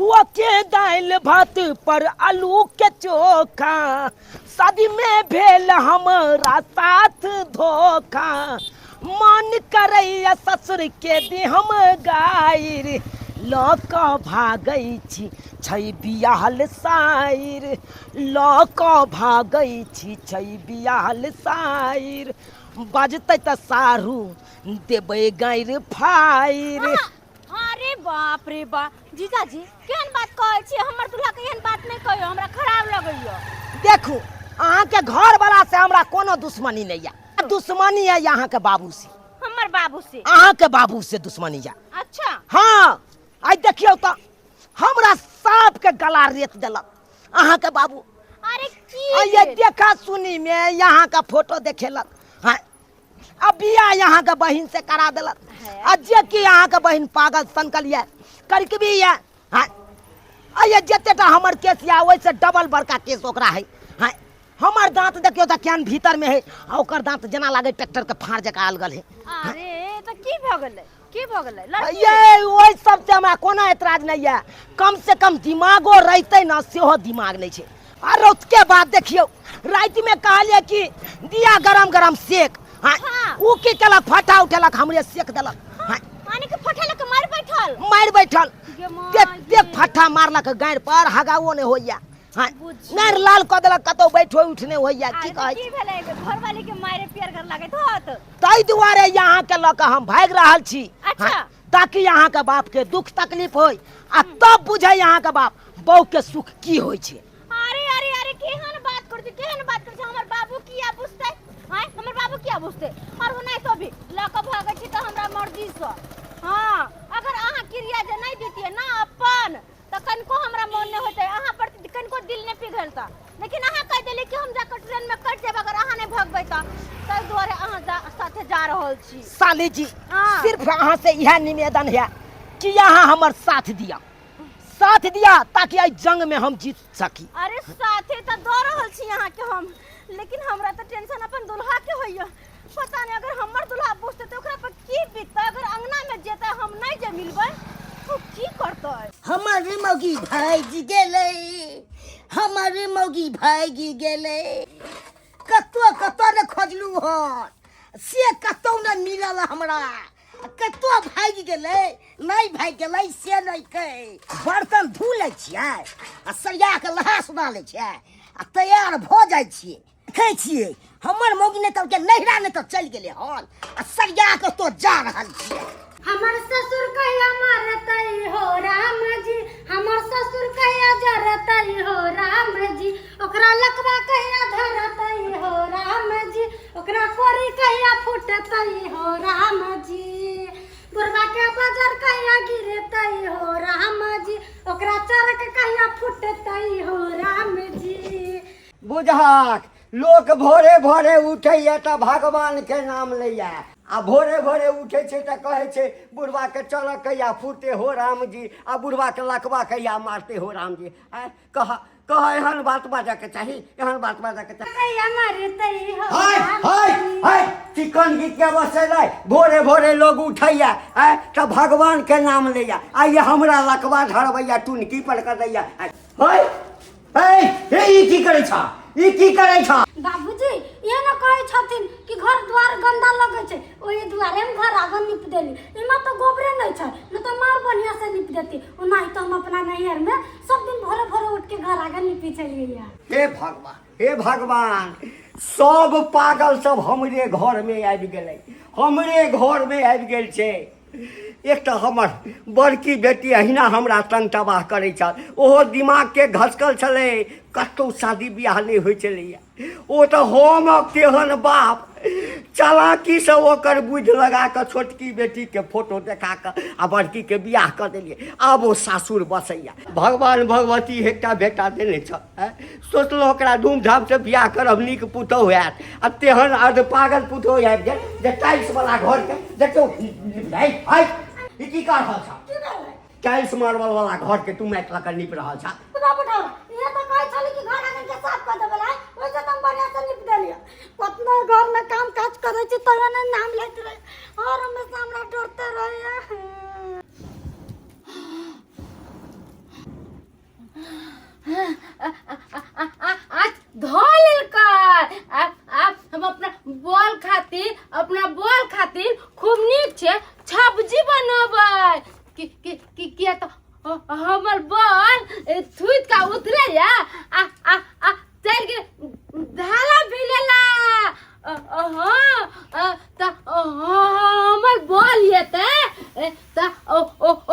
पुआ के दाल भात पर आलू के चोखा, शादी में भेल हमारा साथ धोखा, मन करैया ससुर के दी हम गायर, लक भागै छी छै बियाहल सायर, लक भागै छी छै बियाहल सायर, बजतै त सारू देबै गायर फायर। अरे बाप रे बाप जीजाजी केहन बात कहै छी, हमर दूल्हा के एहन बात नहीं कहियो, हमरा खराब लगैया। देखू अहाँ के घर वाला से हमरा कोनो दुश्मनी नहीं है, दुश्मनी है यहाँ के बाबू से, हमर बाबू से, अहाँ के बाबू से दुश्मनी है। अच्छा हाँ आई देखियो तो हमरा सांप के गला रेत देलक अहाँ के बाबू। अरे की ये देखा सुनी में यहाँ का फोटो देखेलक, हाँ अब बियाह यहाँ के बहन से करा देलक, जे कि यहाँ के बहन पागल सनकल है करके भी है, हाँ ये जतेटा हमर केस या वैसे डबल बड़का केस ओकरा है। हाँ हमर दांत देखियो त केहन भीतर में है, ओकर दांत जना लागे ट्रैक्टर के फाड़ जका अलगल है। अरे तो की भ गेलै, की भ गेलै लड़की ये ओइ सब से हमरा कोनो एतराज नहीं है, कम से कम दिमागो रहते ना सेहो दिमाग नहीं है। और उसके बाद देखियो रात में कहलिए कि दिया गरम गरम सेक, हाँ उ की केलक फटा उठेलक हमरे सेक देलक, हाँ माने के फटेलक मार बैठल देख देख फटा मारलक गाड़ पर हगाओ ने होइया, हाँ गाड़ लाल क देलक कतो बैठो उठने होइया। की कहै की भेलै घर वाले के मारे पियर कर लागत होत, ताई दुआरे यहाँ के लक हम भाग रहल छी। अच्छा ताकि यहाँ के बाप के दुख तकलीफ होय आ तब बुझे यहाँ के बाप बहू के सुख की होय छे। अरे अरे अरे केहन बात करछी, केहन बात करछी, हमर बाबू किया बुझतै, हां हमर बाबू किया बुझतै, और नहीं तो भी लक भागै छी त हमरा मर्जी से। हां अगर अहाँ क्रिया जे नहीं देतिए ना अपन त कनको हमरा मन नहीं होतै, अहाँ पर कनको दिल नहीं पिघलता, लेकिन अहाँ कह देली कि हम जाकर ट्रेन में कट जाब, अगर अहाँ नहीं भगबै त तै दुआरे अहाँ साथे जा रहल छी। साली जी सिर्फ अहाँ से यह निवेदन है कि यहाँ हमर साथ दिया, साथ दिया ताकि आई जंग में हम जीत सकी। अरे साथे त द रहल छी अहाँ के हम, लेकिन हमरा त टेंशन अपन दुल्हा के होइया, पता नहीं अगर हमर दुल्हा पूछते तो ओकरा पर की बीतते, अगर अंगना में जेते हम नहीं जे मिलबै तो की करतै। हमर मौगी भागी गेलै, हमर मौगी भागी गेलै, कतो ने खोजलू हन से कतो ने मिलल हमरा, कतो भागी गेलै नहीं भागी गेलै से नहीं कहे। बर्तन धो लै छियै आ सरिया के लहास डालै छियै आ तैयार भ जाइ छियै, देखै छियै हमर मौगी ने तो के नहिरा ने तो चल गेलै हन आ सरिया के तो जा रहल छियै। हमर ससुर कहिया मारतै हो राम जी, हमर ससुर कहिया जरतै हो राम जी, ओकरा लकवा कहिया धरतै हो राम जी, ओकरा कोरी कहिया फुटतै हो राम जी, बुढ़वा के बाजार कहिया गिरतै हो राम जी, ओकरा चरक कहिया फुटतै हो राम जी। बुझाक लोक भोरे भोरे उठैया त भगवान के नाम लैया, आ भोरे भोरे उठे छे त कहे छे बुढ़वा के चल कहिया फूटे हो राम जी, आ बुढ़वा के लकवा कहिया मारते हो राम जी। कह कह एहन बात बाजा के चाही, एहन बात बाजा के चाही। कहिया मारतै हो हाय राम हाय हाय चिकन गीत के बसेलै, भोरे भोरे लोग उठैया त भगवान के नाम लैया, आ ये हमरा लकवा धरबैया टुनकी पर कर दैया। हाय हाय ई की करे छ, ई की करे छ। बाबूजी ये न कहे छथिन कि घर द्वार गंदा लगे छे, ओही दुआरे में घर आगे निप देली, इमा तो गोबरे नहीं छे, न तो मार बढ़िया से निप देती, ओ नहीं तो हम अपना नैहर में सब दिन भोरे भोरे उठ के घर आगे निपी चलिए। हे भगवान, हे भगवान, सब पागल सब हमरे घर में आबि गेलै, हमरे घर में आबि गेल छे। एक तो हमर बड़की बेटी अहिना हमरा तंग तबाह करे छल, ओहो दिमाग के घसकल छलै, कतौ शादी बियाह नहीं होइ छलैया, ओ तो हम केहन बाप चालाकी से ओकर बुझ लगा कर छोटकी बेटी के फोटो देखा कर आ बड़की के बियाह कर दिलिए, अब वो सासुर बसैया। भगवान भगवती एकटा बेटा देने छ, सोचलो ओकरा धूमधाम से बियाह करब, नीक पुतहु हैत, आ तेहन अर्ध पागल पुतहु आबि गेल जे टाइल्स वाला घर के देखो हाय ई की कर रहल छ, टाइल्स मार्बल वाला घर के तू मैट लकर निप रहल छ। ये तो कहे छली कि घर आगे के साफ कर देबे, ओइसे तुम बढ़िया से निप देलिए, कतना घर में काम काज करे छी तोरा ने नाम लेत रहे और हमेशा हमरा डरते रहे। हमर बल थुत का उतरे या आ आ आ चल के धाला भिलेला हमर बल ये त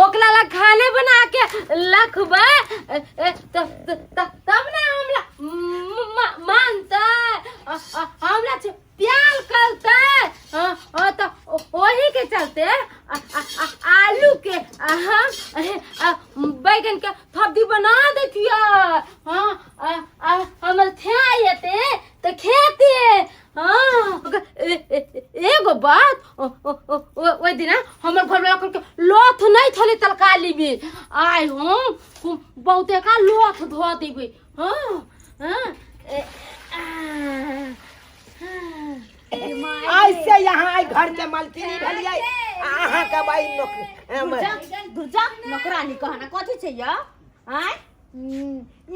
ओकला ला खाने बना के लखबे तब ना हमला मानता हमरा से प्यार करता तो वही के चलते आलू के हम बैगन के सब्जी बना देतिया हमर थे आते तो खेती एगो बात ओइ दिन हमर घर में के लोथ नहीं थले तरकारी भी आय हम बहुते का लोथ धो देबे ऐसे यहाँ आई घर के मालकिनी भलियै अहाँ के भाई दुर्जा नौकरानी कहना कथी छै या आय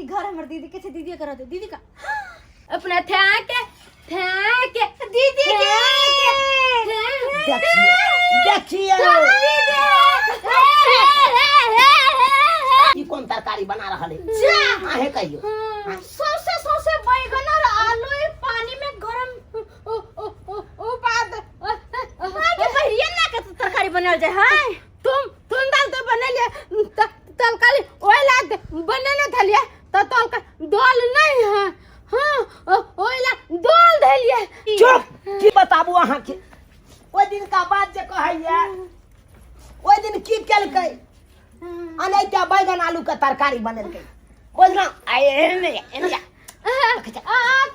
ई घर हमर दीदी के छै दीदी करत दीदी का अपने थे के दीदी के देखिए ई कौन तरकारी बना रहल है आहे कहियो सौसे बैगन और आलू पानी में गरम बाद आगे बढ़िया ना के तरकारी बनल जाय है तुम दाल तो बनलिए तरकारी ओला बनने धलिए तो तलका दाल नहीं है हां ओला दाल धलिए चुप की बताबू अहाँ के ओइ दिन का बात जे कहैया ओइ दिन की केलकै अनैता बैगन आलू के तरकारी बनेलकै बुझलौ आए एने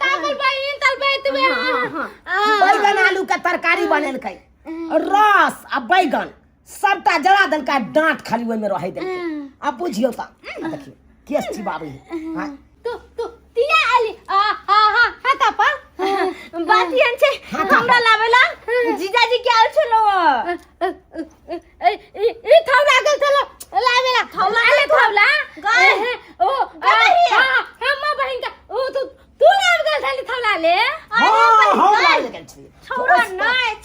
ताबल बहिन तलबैतबे बैगन आलू के तरकारी बनेलकै रस आ बैगन सबटा जला देलकै डांट खाली ओइ में रह देलकै अब बुझियो त देखियो केस चिबाबै हां तू तिया आली हाता पा बातियन छै हमरा लावेला जीजाजी के आल छलो ई थौला गल चलो लावेला थौला गए ओ हम बहिन का ओ तू लाव गल थाली थौला ले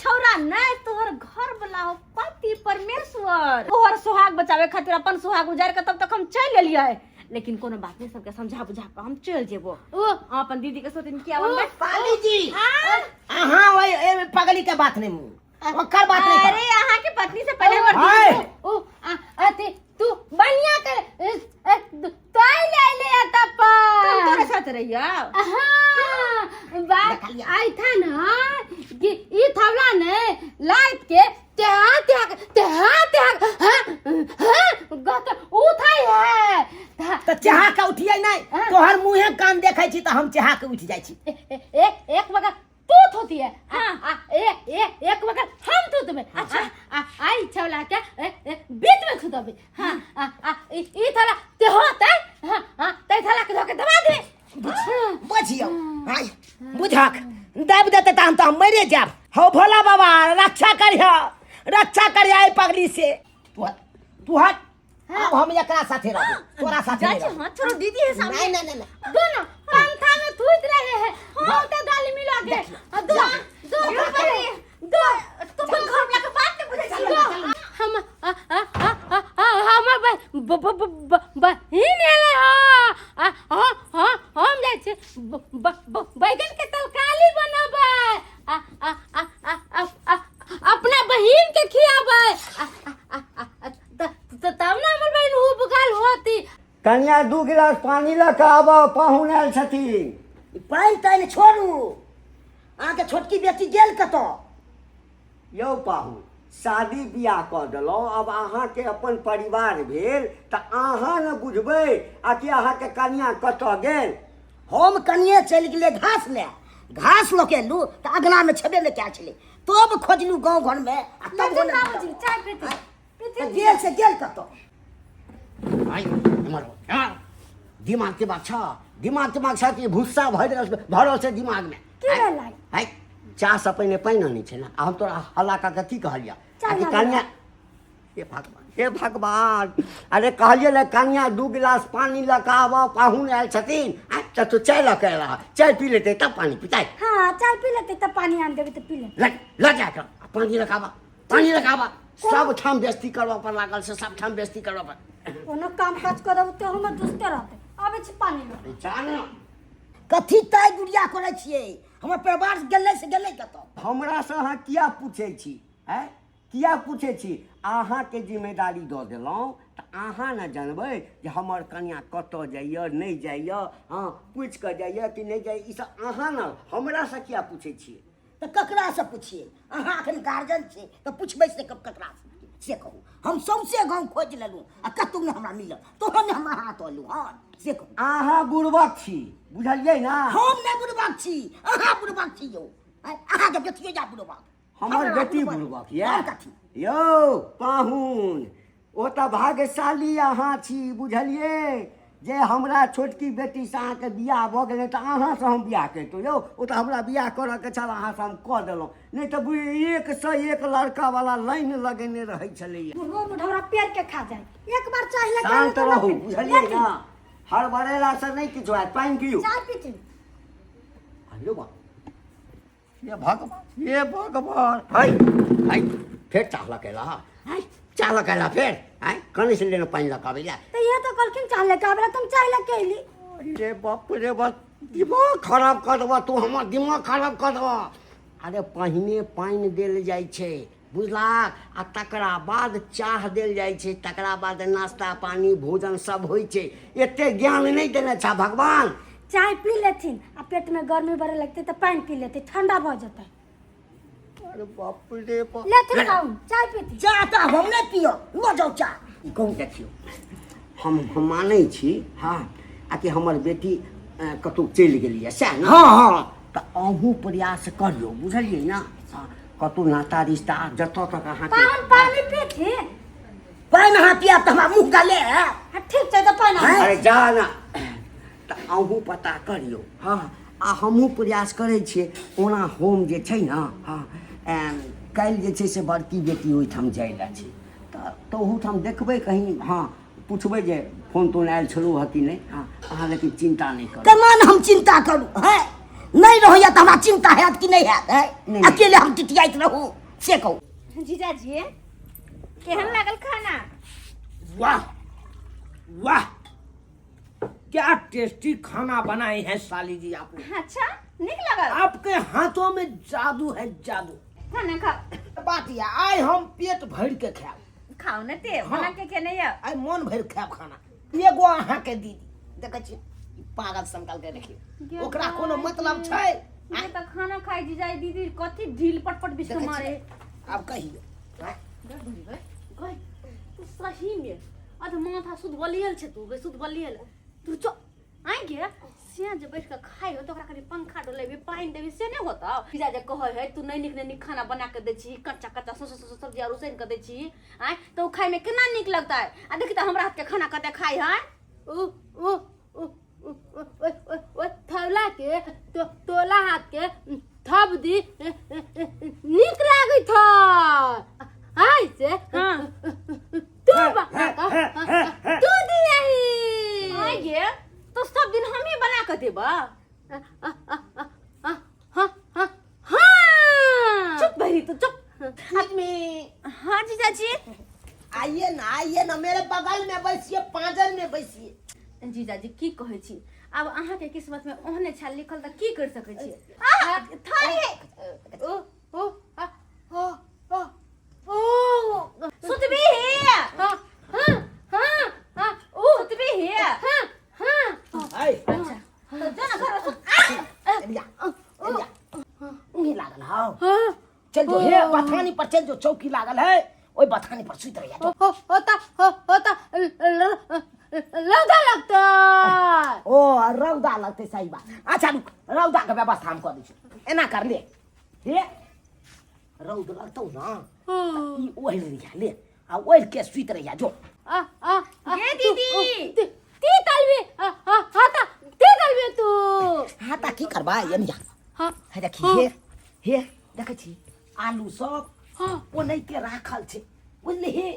छौरा नहीं तोहर घर वाला हो पति परमेश्वर तोहर सुहाग बचावे खातिर अपन सुहाग उजार के तब तक हम चल लेलिए लेकिन कोनो बात नहीं सबके समझा बुझा के हम चल जेबो अपन दीदी के सोतिन किया बनबे पाली जी अहाँ ओइ ए पगली के बात नहीं ओकर बात नहीं अरे अहाँ के पत्नी से पहले हमर अते तू बढ़िया कर तोय ले तप्पा तुम तोरे साथ रहिया बात आई था ना कि ई थवला ने लाइट के गत उठाई है त चाहा के उठियै नहीं तोहर मुंहे कान देखै छी त हम चाहा के उठ जाइ छी एक बगल तू थोती है एक बगल हम थूत में अच्छा आई छवला के बीच में थूतबे ई थला ते होता ते थला के धोके दबा दे बुझियो हाय बुझाक दाब देते त हम त मरे जाब हो भोला बाबा रक्षा करिया आई पगली से तू हट अब हम एकरा साथे रहब तोरा साथे नहीं रहब। हां छोड़ो दीदी है सामने नहीं दोनों पंखा में थूत रहे हैं हम तो गाली मिला के दो तुम घर वाला के बात नहीं बुझे चलो हम बहिन एले हम जाय छै बैगन के तरकारी बनाबे अपना बहिन के खियाबे तब ना हमर बहिन हो बुगाल होती कन्या 2 गिलास पानी लऽ के आबऽ पाहुन आयल छथिन पानि तानि छोड़ू अहाँ के छोटकी बेटी गेल कतऽ यौ पाहुन शादी बियाह कऽ देलहुँ अब अहाँके अपन परिवार भेल तऽ अहाँ ने बुझबै आ कि अहाँके कन्या कतऽ गेल हम कनिए चलि गेलै घास लऽ के एलू तऽ अगना में छेबे नहि कयल छलै तब खोजलू गाँव घर में आ तब चाय पीती गेल कतऽ दिमाग के बात छ कि भुस्सा भरल छै दिमाग में है चाह से पहिने पानि आनै छै ने आ हम तोरा हल्ला कऽ की कहलिया कि कन्या हे भगवान अरे कहलिए ले कन्या 2 गिलास पानी लऽ कऽ आबऽ पाहुन आयल छथिन अच्छा तो चाय लऽ के रहा चाय पी लेते तब पानी पीताई हां चाय पी लेते तब पानी आन देबे तो पी ले ल जाकर पानी लऽ के आबऽ सब ठाम बेइज्जती करबऽ पर लागल से सब ठाम बेइज्जती करबऽ पर कोनो काम काज करब तो हम दुसते रहते आबै छी पानी ले जान कथी ताय गुड़िया करे छियै हमर परिवार गेलै से गेलै कतौ हमरा से अहाँ किया पूछे छी हैं किया पूछे छी अहाँ के जिम्मेदारी दऽ देलहुँ तऽ अहाँ ने जानबै जे हमर कन्या कतऽ जाइए नहीं जाइए हाँ पूछि कऽ जाइए कि नहीं जाइए ई सब अहाँ ने हमरा से किया पूछे छियै तऽ ककरा से पूछिए अहाँ एखन गार्जियन छी तऽ पूछबै से ककरा से कहू हम सौंसे गाँव खोज लेलहुँ आ कतहु ने हमरा मिलल तोहन हमरा हाथ अयलहुँ हँ से कहू अहाँ बुड़बक छी बुझलियै ना हम नहि बुड़बक छी अहाँ बुड़बक छी यौ अहाँके बेटियो जा बुड़बक हमर हमरा बेटी बुड़बक। बुड़बक हम यऽ कथी यौ पाहुन ओ तऽ भाग्यशाली अहाँ छी बुझलियै जे हमरा छोटकी बेटी से अहाँके बियाह भऽ गेलै तऽ अहाँसँ हम बियाह करितहुँ यौ ओ तऽ हमरा बियाह करऽके छल अहाँसँ हम कऽ देलहुँ नहीं तऽ एक से एक लड़का वाला लाइन लगेने रहै छलैया मुर्गो मुढ़ौरा पेड़ के खा जाए एक बार चाय लगा शांत रहू बुझलियै ना हड़बड़ेला से नहीं किछु हैत पानि पियू चाय पीती अरे बा ये भगवान हाय हाय फेर चाह लगेला हाय चाह लगेला फेर हाय कने से लेना पानी लगावे ला तो ये तो कलखिन चाय लेके आबला तुम चाय लेके अइली अरे बाप रे बाप दिमाग खराब कर देबा तू हमर दिमाग खराब कर देबा अरे पहिने पानी देल जाइ छै बुझला आ तकरा बाद चाह देल जाइ छै तकरा बाद नाश्ता पानी भोजन सब होइ छै एते ज्ञान नहीं देने छा भगवान चाय पी लेथिन आ पेट में गर्मी बढ़े लगते तो पानी पी लेते ठंडा भ जते अरे बाप रे बाप लेथिन खाऊ चाय पीती चाह तऽ हम नहि पियो न जाउ चाह कहू देखियौ हम मानै छी हाँ आ कि हमर बेटी कतहु चलि गेलियै सएह ने हाँ हाँ तऽ अहूँ प्रयास करियौ बुझलियै ने कतहु नाता रिश्ता जतऽ तक अहाँके पान पानी पीती पानि अहाँ पिया तऽ हमरा मुँह गले ठीक छै तो पानी अरे जा ना तऽ अहूँ पता करियौ हाँ आ हमहूँ प्रयास करै छियै ओना हम जे छै ने हाँ काल्हि जे छै से बड़की बेटी ओहिठाम जाइ लए छै तऽ ओहूठाम देखबै कहीं हाँ पूछबै जे फोन तोन आयल छलहुँ हँ कि नहीं हाँ अहाँ लेकिन चिंता नहीं करू कमान हम चिंता करू है नहीं रहैया तऽ हमरा चिंता हैत कि नहीं हैत नहीं। है अकेले हम टिटियाइत रहू से कहू जीजाजी केहन लागल खाना वाह वाह क्या टेस्टी खाना बनाए हैं साली जी आपने अच्छा निक लागल आपके हाथों में जादू है जादू खाना खाओ बात ये आइ हम पेट भर के खाएब खाओ न ते हाँ। बना के नहीं है आइ मन भर खाएब खाना एगो अहाँ के दीदी देखै छी पागल संकल के देखियो ओकरा कोनो मतलब छै ये तो खाना खाई जीजाजी दीदी कथी ढील पटपट बिस्कुट देखै मारे छी आब कहियो हैं? तू सही में अध माथा सुध बलियल छे तू सुध बलियल तू चो आई गे सिया जे बैठ के खाई हो तो ओकरा कनी पंखा डोलेबी पानी देबी से नहीं होता जीजा जे कहै है तू नहीं निक खाना बना के दे छी कच्चा कच्चा सब्जी और उसन के दे छी आई तो खाई में केना निक लगता है आ देखी त हमरा हाथ के खाना कते खाई है ओ ओ ओ थवला के तोला हाथ के थब दी निक लागी था आई से हां तू बना का तू दी नहीं आई गे तो सब दिन हम ही बना के देबा हां हां हां चुप बहरी तो चुप आदमी हां जीजाजी आइए ना मेरे बगल में बैसिए पांजर में बैसिए जीजाजी की कहै छी अब अहाँ के किस्मत में ओहने छा लिखल त की कर सकै छी थारी ओ ओ ओ ओ ओ सुतबी है हां हां हां ओ सुतबी है हां हां आई अच्छा तो जाना घर सुत एलिया उही लागल हां चल जो हे बथानी पर चल जो चौकी लागल है ओई बथानी पर सुत रहिया होता लौदा लगता ओ रौदा लगते सही बात अच्छा रुक रौदा के व्यवस्था हम कर दै छी एना कर ले हे रौद लगतौ ना ई ओढ़ लिया ले आ ओढ़ के सुत रहिया जो ये दीदी ती तलबी हाता ती तलबी तू हाता की करबा एनिया हां है देखी हे देखै छी आलू सब ओ नहीं के राखल छै बुझली हे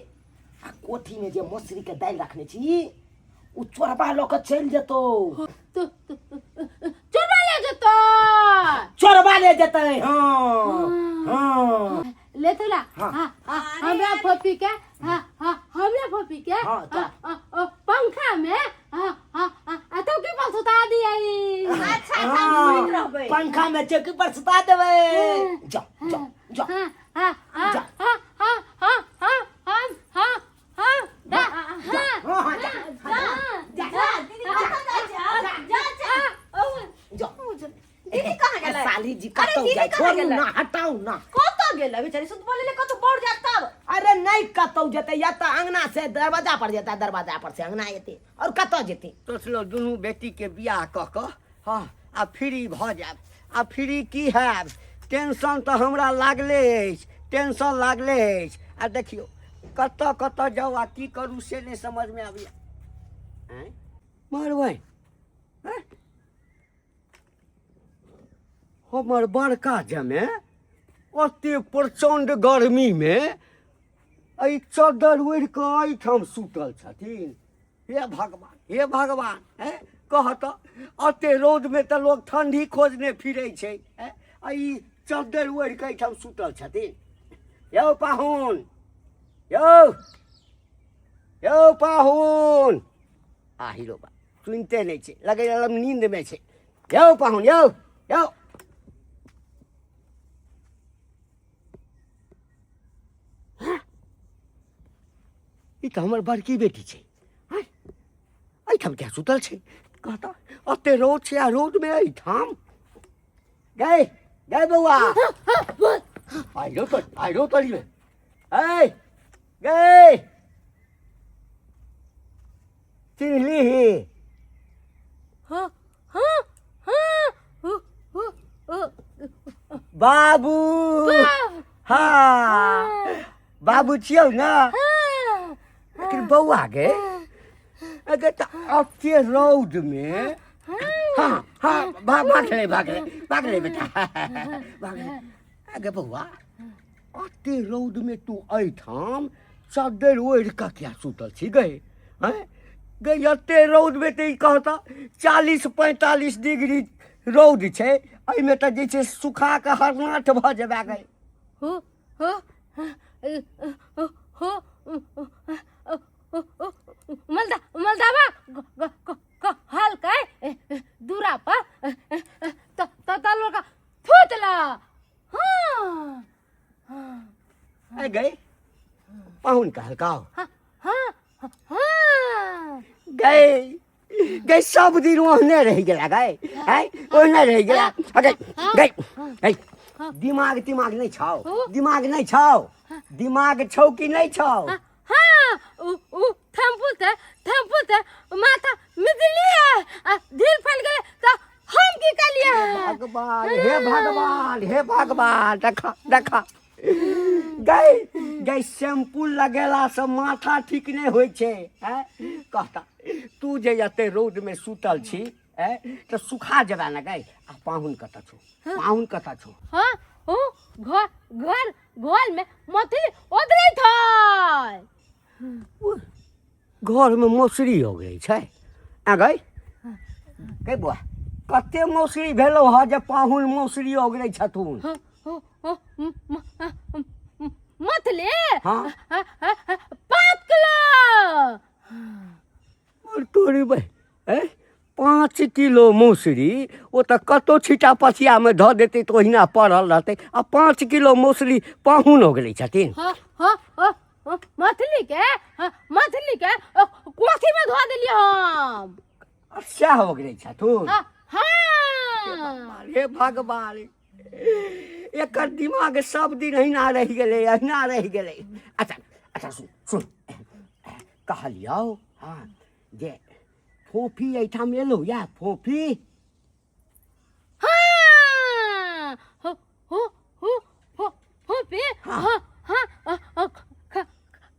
आ कोठी में जे मसरी के दाल रखने छी उ चोरबा ल के चल जेतो चोरबा ले जतो चोरबा ले जेतै हां हां ले तोला हाँ। हां हमरा फोपी के हां हां हमला फोफी के हाँ, क्या? पंखा में तो के पास उतार दिया अच्छा हाँ, अच्छा रहबै पंखा में चौकी पर सुता देवे जाओ जाओ जाओ हाँ हाँ हाँ जा। हाँ हाँ हाँ हाँ हाँ हाँ हाँ दा हाँ हाँ, हाँ, जा, जा दीदी कहाँ जा जाओ दीदी कहाँ गेलै साली जी अरे कतौ दीदी जाए कहाँ छोड़ू गेलै ना हटाऊ ना कतऽ गेलै बेचारी सुत बोले कतऽ बढ़ जात तब अरे नहीं कतौ जेते या तो अंगना से दरवाजा पर जेता दरवाजा पर से अंगना जेते और कतौ जेते सोचलो दुनू बेटी के बियाह कऽ कऽ हाँ आ फ्री भऽ जायब आ फ्री की हैब टेंशन तऽ हमरा लागले अछि टेंशन लागले अछि आ देखियौ कतऽ कतऽ जाउ आ की करू से नहि समझमे आबैया आँय मारबै आँय? हमर बड़का जमे ओते प्रचंड गर्मीमे एहि चद्दर ओढ़ि कऽ एहिठाम सुतल छथिन हे भगवान हैं कह तऽ एते रौदमे तऽ लोक ठंडी खोजने फिरै छै हैं आ ई चद्दर ओढ़ि कऽ एहिठाम सुतल छथिन यौ पाहुन यौ पाहुन आ हीरो बा सुनते नहीं छै लगे नींद में छै यौ पाहुन यौ ई तऽ हमर बड़की बेटी छै हैं? एहिठाम क्या सुतल छै कहता एते रौद छै आ रौदमे एहिठाम गए बौआ आइरो तोरीमे ऐ गए चिन्हली हाँ हाँ हाँ बाबू हाँ बाबू छियौ ने लेकिन बौआ गे अगर तऽ एते रौद में हाँ हाँ भाग ले बेटा भाग ले अगे बौआ एते रौद में तू एहिठाम चद्दर ओढ़ि कऽ क्या सुतल छी गए हैं गे एते रौद में तऽ ई कहता 40-45 डिग्री रौद छै एहिमे तऽ जे छै सुखा कऽ हरनाट भऽ जेबे गए हो हो हो मलदावा हल काय दूरा पर तो लोग फूटला हाँ ऐ गए पाहुन का हल्काओ हाँ हाँ हाँ गए सब दिन ओहने रह गेला गए हैं ओहने रह गेला गए दिमाग नहीं छाओ दिमाग छौ कि नहीं छौ हाँ थम्पू थे माथा मिदली है ढील फल गए तो हम की कर लिया हे भगवान देखा गए शैम्पू लगेला से माथा ठीक नहीं होय छै हैं कहता तू जे एते रौद में सुतल छी हैं तो सुखा जेबा ना गए आ पाहुन कता छौ हाँ ओ घर में मछली ओदरे था घर में मौसरी हो गई छै आ गए बुआ कते मौसरी भेलो ह जे पाहुन मौसरी हो गई छथुन मछली हाँ 5 किलो और तोरी भाई 5 किलो मौसरी वो तो कतो छीटा पछिया में धऽ देते तो ओहिना पड़ल रहते आ 5 किलो मौसरी पाहुन हो गई छथिन मछली के कोठी में धो देलिए हम अच्छा हो गई छथुन हाँ हे भगवान एकर दिमाग सब दिन अहिना रह गेले अच्छा सुन कहलियौ हाँ जे फोफी एहिठाम एलौ या फोफी हाँ फोफी हाँ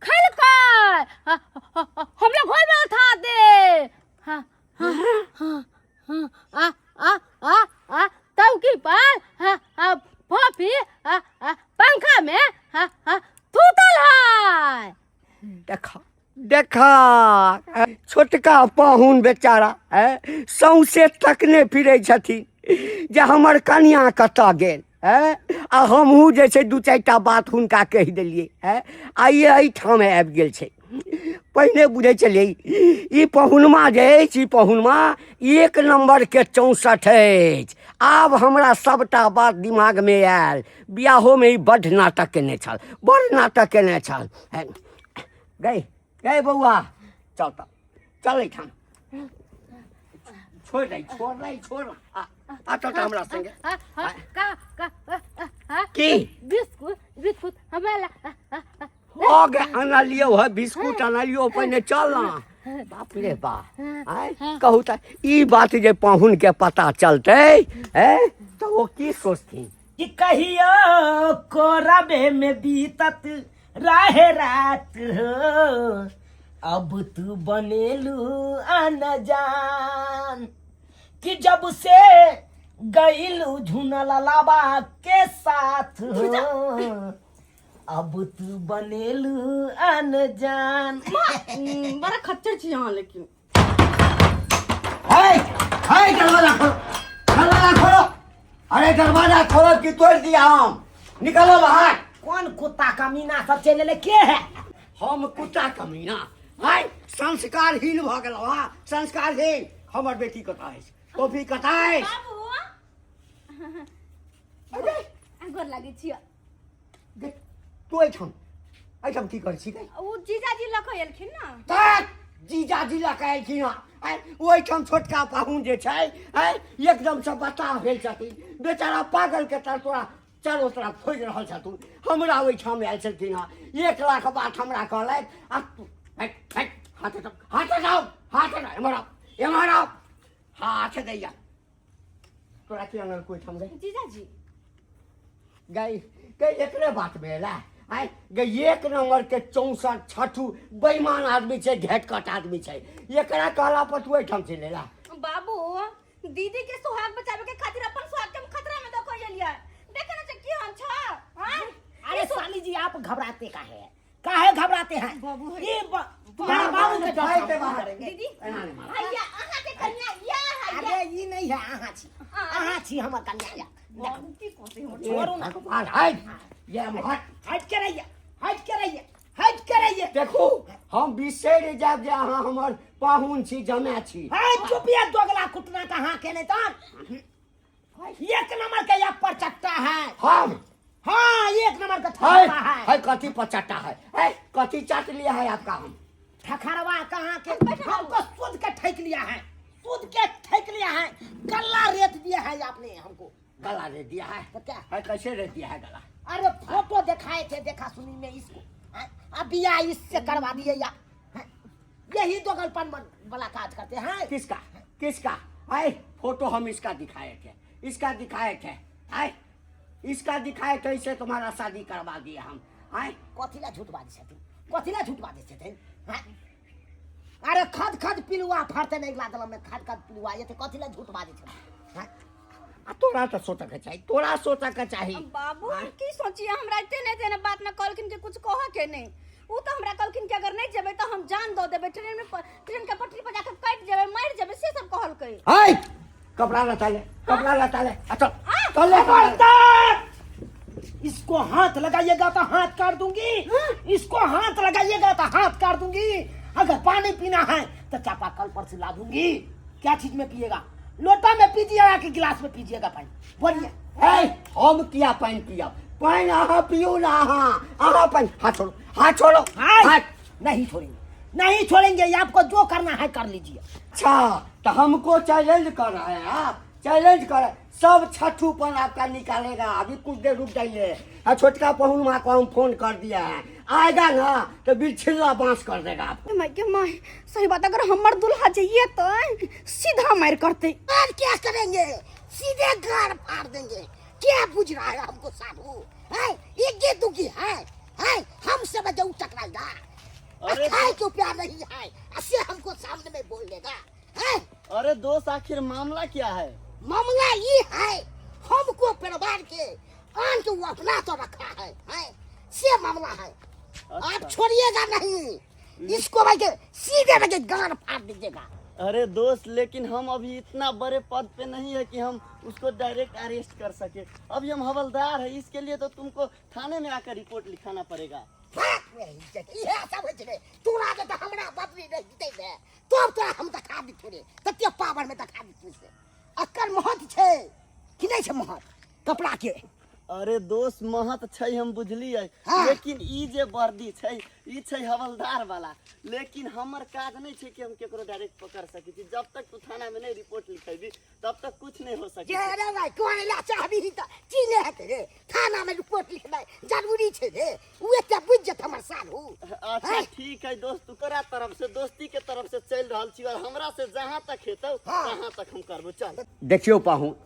खल कर हम लोग घर में उठा दे हाँ चौकी पर फोफी पंखा में थूतल है देखा छोटका पाहुन बेचारा है सौंसे तकने फिरे छथिन जे हमर कनिया कतऽ गेल है आ हमहूँ जे छै 2-4 टा बात हुनका कहि देलियै है आ एहिठाम आबि गेल छै पहिने बुझे चलिए ई पहुनमा जे अछि, ई पहुनमा 1 नंबर के 64 अछि। आब हमरा सबटा बात दिमाग में आयल। बियाहो में ई बड्ड नाटक केने छल, बड़ नाटक केने छल। गई गई बउआ, चल तब चल एठाम, छोड़ दे आ चल हमरा संगे। की बिस्कुट बिस्कुट हमरा हो गए अनलियो है बिस्कुट अनलियो, पहिने चल ना। बाप रे बाप, आय कहू त ई बात जे पाहुन के पता चलते है तो वो की सोचती कि कहियो कोरबे में बीतत रहे रात हो, अब तू बनेलू अनजान, कि जब से गईलू झुनललाबा के साथ हो, अब तू बनेलू अनजान। बड़ा खच्चर छी यहाँ लेकिन। है दरवाजा खोलो, दरवाजा खोलो। अरे दरवाजा खोलो कि तोड़ दिया हम, निकलो बाहर। कौन कुत्ता कमीना सब चले ले के है? हम कुत्ता कमीना है, संस्कारहीन भ गेल। संस्कारहीन हमर बेटी कतऽ अछि? टोपी कतऽ अछि? बाबू गोर लागे छियो। देख तू एहिठाम की करै छी? ओ जीजाजी लऽ कऽ एलखिन ना। तक जीजाजी लऽ कऽ एलखिन हँ। ओहिठाम छोटका पाहुन जे छै एकदम से बता भेल छथिन, बेचारा पागल के तरह तोरा चारो तरफ खोजि रहल छथुन। हमरा ओहिठाम आयल छलखिन हँ, 1 लाख बात हमरा कहलथि। आ तू हाथ हटाओ, एम्हर आओ, हाथ दैया। तोरा की अनल कोई ठाम गई? जीजाजी गई एकरे बात में एला। गई 1 नंबर के 64 छठू बेईमान आदमी छै, घेटकट आदमी छै। एकरा कहला पर तू एठाम से लेला। बाबू दीदी के सुहाग बचावे के खातिर अपन सुहाग के खतरा में देखो एलिया। देखे ना कि हम छ। हां अरे साली जी आप घबराते काहे घबराते हैं? ये तुम्हारा बाबू के जाते बाहर दीदी अरे भैया अहाँ के कन्या या है। ये नहीं है, आहा छी हमर कन्या। बाबू की कोसे हो छोड़ो ना, ये हट के रहिए। देखो हम बिसरि जाब जे अहाँ हमर पाहुन छी, जमाय छी। चुपिया दोगला कुटना कहाँ के नहीं तो 1 नंबर के या पर चट्टा है। हम हाँ 1 नंबर का ठखरवा है। कथी पचट्टा है? कथी चाट लिया है आपका? हम ठखरवा कहाँ के? हमको सूद के ठेक लिया है, गला रेत दिया है आपने हमको। गला दे दिया है तो क्या है? कैसे दे दिया है गला? अरे फोटो दिखाए थे, देखा सुनी में इसको। अब या इससे करवा दिए या यही दोगलपन वाला काज करते हैं। किसका? फोटो हम इसका दिखाए थे, इसका दिखाए थे, इसे तुम्हारा शादी करवा दिया हम। कथिला झूठ बाजे छथिन। अरे खद पिलुआ फरते नहीं लागल में, खद पिलुआ ये थे, कथिला झूठ बाजे छथिन। तोरा तो सोचा के चाहिए। बाबू की सोचिए हमरा इतने बात न कहलखिन के कुछ कह के नहीं। वो तो हमरा कहलखिन कि अगर नहीं जेबे तो हम जान दो देबे, ट्रेन के पटरी पर जाकर कट जेबे, मर जेबे, से सब कहलकै। कपड़ा लता ले। अच्छा इसको हाथ लगाइएगा तो हाथ काट दूंगी, अगर पानी पीना है तो चापाकल पर से ला दूंगी। क्या चीज में पिएगा? लोटा में पीजिएगा कि गिलास में पीजिएगा पानी? बोलिए। हम किया पानी पिया? पानी अहाँ पियो ना, अहाँ पानी। हाथ छोड़ो। नहीं छोड़ेंगे, आपको जो करना है कर लीजिए। अच्छा तो हमको चैलेंज कर रहे हैं आप? चैलेंज कर, सब छठूपन आपका निकालेगा। अभी कुछ देर रुक जाइए। छोटका पहुन माँ को हम फोन कर दिया है, आएगा ना तो बिछिल्ला बांस कर देगा आपको। माय सही बात, अगर हमर दुल्हा जाइए तो सीधा मार करते। और क्या करेंगे? सीधे घर फाड़ देंगे। क्या बुझ रहा है हमको साधु? ये दुखी है, हमसे बजाऊ टकराएगा। खाए क्यों प्यार नहीं है, ऐसे हमको सामने में बोल देगा। अरे दोस्त आखिर मामला क्या है? मामला ये है, हमको परिवार के आन को अपना तो रखा है, से मामला है। आप छोड़िएगा नहीं, इसको भाई सीधे गान फाड़ दीजिएगा। अरे दोस्त लेकिन हम अभी इतना बड़े पद पे नहीं है कि हम उसको डायरेक्ट अरेस्ट कर सके। अभी हम हवलदार है, इसके लिए तो तुमको थाने में आकर रिपोर्ट लिखाना पड़ेगा। ये सब होय छै तोरा के त हमरा बदली नहीं दिते बे तब तोरा हम देखा दी थोड़े तते पावर में देखा दी तू से अक्कर महत छै कि नहीं छै महत कपड़ा के अरे दोस्त महत छै हम बुझलिए हाँ। लेकिन ई जे वर्दी छै ई छै हवलदार वाला लेकिन हमर काज नहीं छै कि हम केकरो डायरेक्ट पकड़ सकी छी जब तक तू थाना में नहीं रिपोर्ट लिखेबी तब तक कुछ नहीं हो सके जे रे भाई कोई ला चाहबी त चिले हेते रे थाना में रिपोर्ट लिखनाइ जरूरी छै रे उ एते बुझ जत हमर सालू अच्छा ठीक है दोस्त तू करा तरफ से दोस्ती के तरफ से चल रहल छी और हमरा से जहां तक हेतौ हाँ। तहां तक हम करबो चल देखियौ पाहुन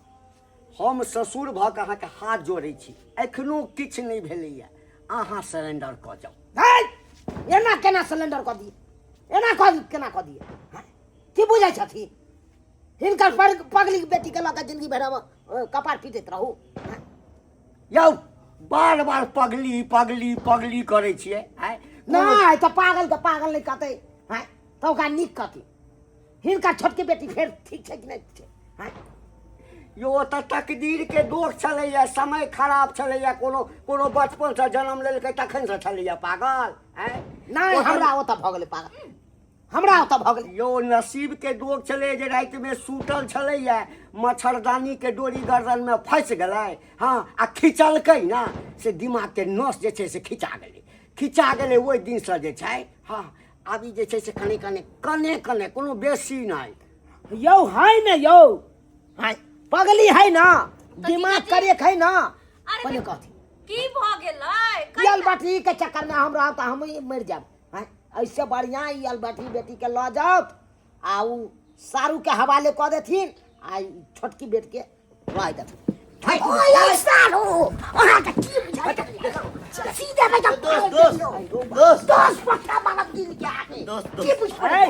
हम ससुर भऽ कऽ अहाँके हाथ जोड़ै छी एखनो किछु नहि भेलैए अहाँ सरेंडर कऽ जाउ है एना केना सिलेंडर क दी एना केना क दी की बुझै छथिन हिनकर पगली बेटी के लऽ के जिंदगी भर कपार पीटैत रहू यौ बार बार पगली पगली पगली करै छियै आँय नहीं तो पागल के पागल नहीं कहते हैं तो ओकरा नीक कहती हिनका छोटकी बेटी फेर ठीक छै कि नहीं छै हैं यो तऽ तकदीर के दोष छलैया समय खराब छलैया कोनो कोनो बचपन से जन्म लेलकै तखन से छलैया पागल आँय नहीं हमरा ओतऽ भऽ गेलै पागल हमरा ओतऽ भऽ गेलै यो नसीब के दोष छलै जे राति में सूतल छलैया मच्छरदानी के डोरी गर्दन में फंस गेलै हाँ आ खिंचलकै ना से दिमाग के नस जे छै से खिंचा गेलै ओहि दिन से जे छै हाँ अभी जे छै से कने कोनो बेसी नहीं यौ है न यौ है पगली है ना दिमाग करे है ना पहले कहती की भ गेलै अलबाटी के चक्कर में हम रहब त हम मर जाब हैं ऐसे बढ़िया ई अलबाटी बेटी के लऽ जाओ आ उ सारू के हवाले कऽ देथिन आ ई छोटकी बेट के रह देथिन ओए सारू ओहा के की बुझाइ सीधे में दोस्त पट्टा मारब दिल के आगे दोस्त की बुझै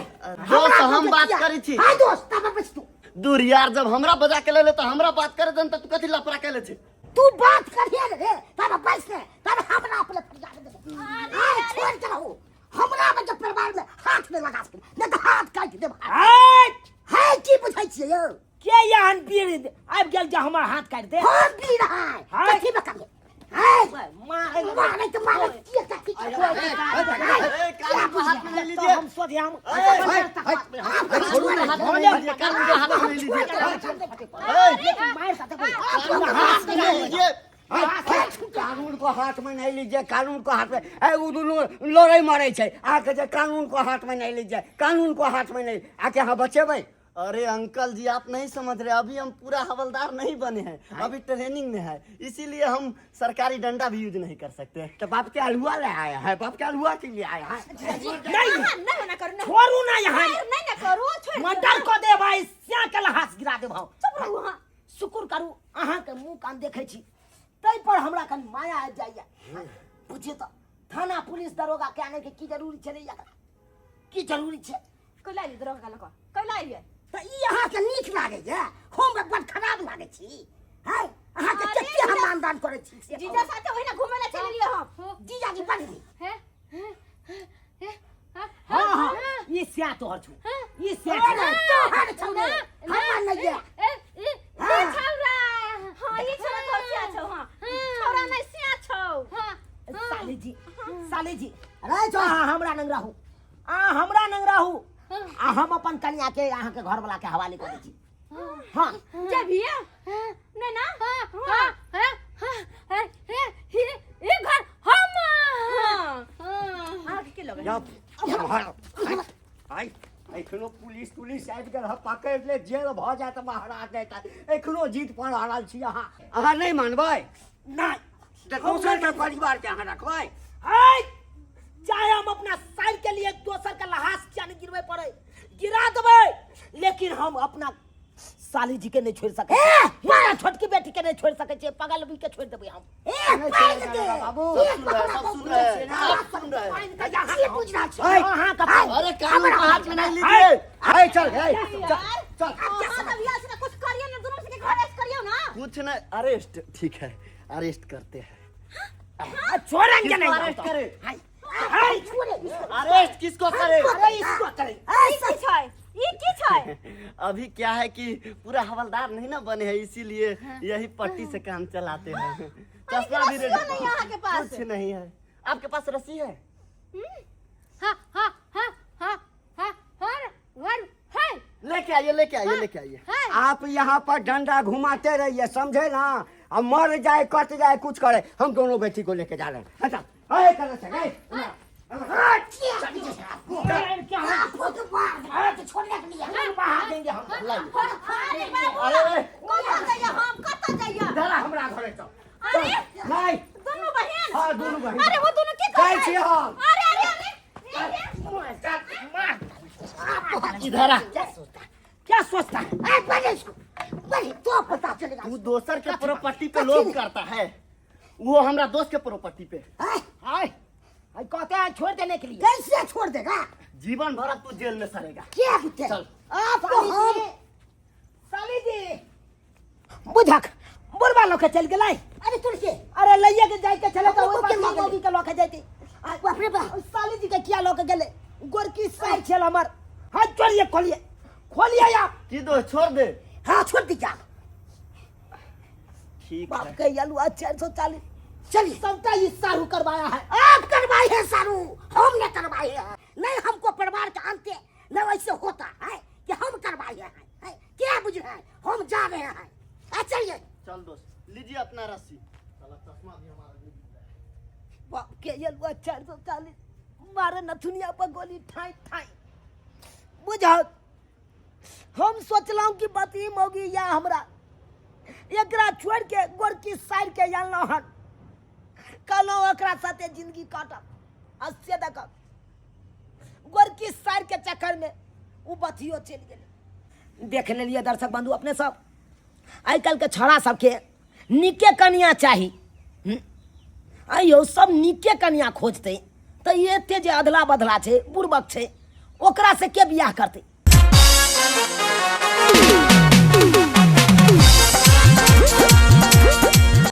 दोस्त हम बात करै छी हां दोस्त तब बस तू दूर यार जब हमरा बजा के ले तो हमरा बात करे दन तू कथि लफड़ा के ले छै तू बात करिए रे तब बस ने तब हमरा अपने फरियाद दे हां छोड़ के रहो हमरा में जब परिवार में हाथ में लगा सके नहीं तो हाथ काट दे है की बुझै छियै यौ के यान पीर आब गेल जे हमर हाथ काट दे हां पीर है कथि बका है मारे तो मारे की कथि हाथ में ले लीजिए हम सोच हम कानून को हाथ में नहीं लीजिए कानून को हाथ में वो दोनों लड़ाई मारे छै आके जे कानून को हाथ में नहीं लीजिए कानून को हाथ में नहीं आके हाँ बचेबै अरे अंकल जी आप नहीं समझ रहे अभी हम पूरा हवलदार नहीं बने हैं अभी ट्रेनिंग में है इसीलिए हम सरकारी डंडा भी यूज नहीं कर सकते तो बाप के अलुआ ले आया है बाप के अलुआ के लिए आया है नहीं ना करू छोड़ू ना यहाँ नहीं ना करू छोड़ मर्डर को दे भाई स्या के लहास गिरा दे भाव चुप रहू हां शुक्र करू अहाँ के मुंह कान देखे छी तै पर हमरा कन माया आ जाइए बुझिए तो थाना पुलिस दरोगा के आने के की जरूरी छे की जरूरी छे कैला ली दरोगा लको कैला ये त ई अहाँ के नीक लागे जे हम बड़ खराब लागे छी है अहाँ के कते हम मानदान करे छी जीजा साथे ओहिना घुमे ला चली लियो हम जीजा जी बन हैं हां हां ई स्या तोहर छु ई स्या तोहर छु हम नहीं है ये छौरा हां ये छौरा तो स्या छौ हां छौरा नहीं स्या छौ हां साली जी अरे जो हमरा नंग रहू हमरा नंग रहू आ हम अपन कन्या के यहाँ के घर वाला के हवाले कर दै छी हां जे भैया नहीं ना हां ये घर हम हां के लोग जब आई एखनो पुलिस आबि गेल है पकड़ ले जेल भ जाए त महाराज देता एखनो जीत पर हारल छी अहाँ नहीं मानबै नहीं तो दोसर के परिवार के अहाँ रखबै है चाहे हम अपना साल के लिए दोसर का लहास क्या नहीं गिरवे पड़े गिरा देवे लेकिन हम अपना साली जी के नहीं छोड़ सके हमारा छोटकी बेटी के नहीं छोड़ सके पगल भी के छोड़ देवे हम बाबू सब सुन रहे हां का अरे कानून को हाथ में नहीं लीजिए हाय चल चल हां भैया से कुछ करियो ना दोनों से अरेस्ट करियो ना कुछ नहीं अरेस्ट ठीक है अरेस्ट करते हैं छोड़ेंगे नहीं अरेस्ट करे छोड़े अरेस्ट किसको करे अरे इसको करे की छै ये की छै अभी क्या है कि पूरा हवलदार नहीं ना बने हैं इसीलिए यही पट्टी से काम चलाते हैं चश्मा भी रस्सी नहीं है यहाँ के पास। कुछ नहीं है आपके पास रस्सी है हाँ हाँ हाँ हाँ हाँ हाँ लेके आइए लेके आइए लेके आइए। आप यहाँ पर डंडा घुमाते रहिए, समझे ना? अब मर जाए कट जाए कुछ करे, हम दोनों बेटी को लेके जा रहे हैं। अच्छा अरे करो से गए छोड़ने के लिए बाहर देंगे हम। अरे बाबू अरे कतऽ जाइए हम कतऽ जाइए जरा हमरा घरे चल। अरे नहीं दोनों बहन हाँ दोनों बहन। अरे वो दोनों की जाए छी हम। अरे अरे अरे इधर आ। क्या सोचता है? तो पता चलेगा। तू दोसर के प्रॉपर्टी पे लोभ करता है, वो हमरा दोस्त के प्रॉपर्टी पे। हाय कहते हैं छोड़ देने के लिए। कैसे छोड़ देगा? जीवन भर तू जेल में सड़ेगा। क्या बुते? चल। आपको हम साली जी बुझक बुरबा लोग के चल गेलै। अरे तुलसी अरे लइया के जाय के चले तो हम ओइ लोग के बात मौगी के लोग के जाती। बाप रे बाप। साली जी के किया लोग के गेले गोरकी साइड छल हमर। हाथ छोड़िए खोलिए खोलिए आप। की दो छोड़ दे। हाँ छोड़ दीजिए। ठीक बाप है। के यलुआ 440 चलिए सबका ये सारू करवाया है। आप करवाए हैं सारू, हमने करवाए हैं। नहीं हमको परिवार के अंत न वैसे होता है कि हम करवाए हैं। क्या बुझ रहे हैं? हम जा रहे हैं। चलिए चल दोस्त लीजिए अपना रस्सी। साला चश्मा भी हमारा दे दीजिए। बाप के यलुआ 440 मारे नथुनिया पर गोली ठाई ठाई। बुझाओ हम सोचलौं कि बती मौगी या हमरा एकरा छोड़ के गोरकी साइड के जानलो हन कहलौं ओकरा साथे जिंदगी काटब। अस्य देखब गोरकी साइड के चक्कर में उ बथियो चल गेले। देख लेलिए दर्शक बंधु अपने सब आइ काल्हि के छौड़ा सबके नीके कनिया चाही। आइयो सब नीके कनिया खोजते तो एते जे अधला बधला छै बुड़बक छै ओकरा से के बियाह करते।